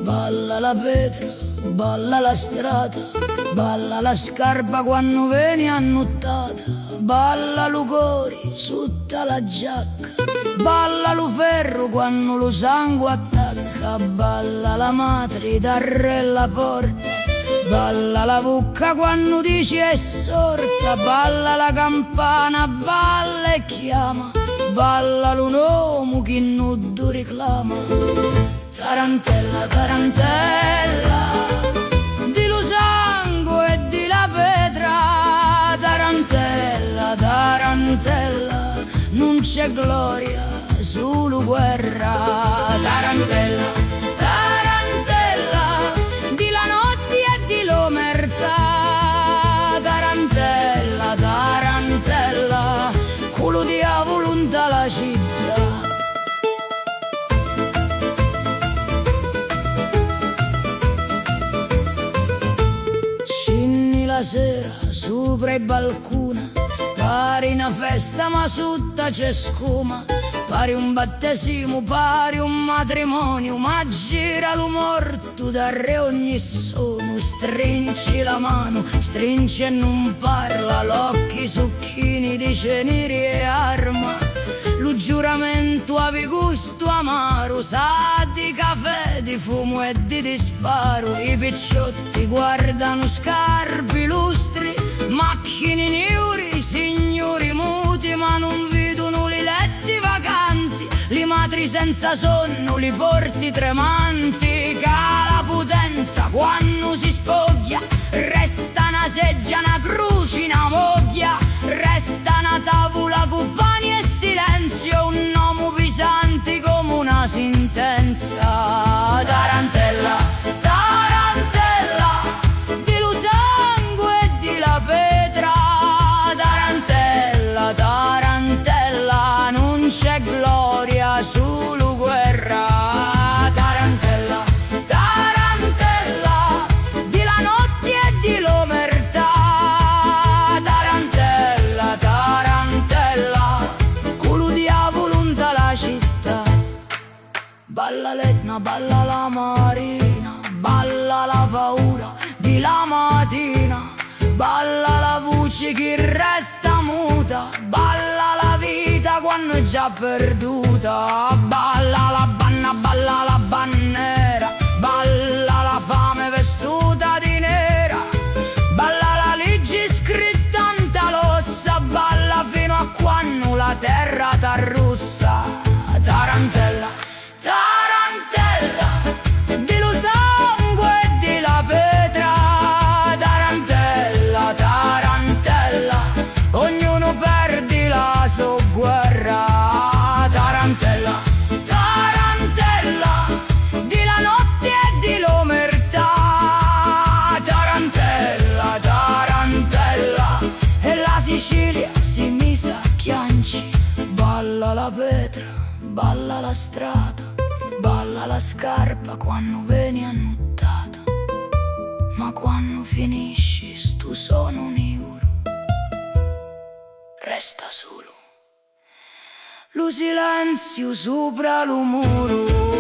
Balla la pietra, balla la strada, balla la scarpa quando vieni annuttata, balla lu cori sotto la giacca, balla lu ferro quando lo sangue attacca, balla la madre darre la porta, balla la bucca quando dici è sorta, balla la campana, balla e chiama, balla lu nomo che nudo reclama. Tarantella, tarantella, di lo sangue e di la pietra, tarantella, tarantella, non c'è gloria, solo guerra, tarantella, tarantella, di la notte e di l'omertà, tarantella, tarantella, culo di a volontà la città. La sera sopra i balconi pari una festa ma sotto c'è scuma, pari un battesimo, pari un matrimonio, ma gira lo morto da re ogni sono, stringi la mano, stringi e non parla, l'occhi succhini di ceneri e arma, lo giuramento ave gusto amaro, sa di caffè, di fumo e di disparo, i picciotti guardano scarpi lustri, macchine neuri, signori muti, ma non vedono li letti vacanti, li madri senza sonno, li porti tremanti, che la potenza quando si spoglia, resta una seggia, una croce, una moglia, resta una tavola con pani e silenzio, un uomo pesante come una sentenza, tarantella, tarantella, di lo sangue e di la pietra, tarantella, tarantella, non c'è gloria, solo guerra, tarantella, tarantella, di la notte e di l'omertà, tarantella, tarantella, culo di a volontà la città. Balla l'Etna, balla la marina, balla la paura di la mattina, balla la voce che resta muta, balla la vita quando è già perduta, balla la bannera, balla la fame vestuta di nera, balla la legge scritta in talossa, balla fino a quando la terra t'arrussa, tarantella, tarantella, di lo sangue e di la pietra, tarantella, tarantella, ognuno perdi la sua guerra, tarantella, tarantella, di la notte e di l'omertà, tarantella, tarantella, e la Sicilia si mise a chianci, balla la pietra, balla la strada, balla la scarpa quando vieni annuttata, ma quando finisci stu sono un euro, resta solo lo silenzio sopra lo muro.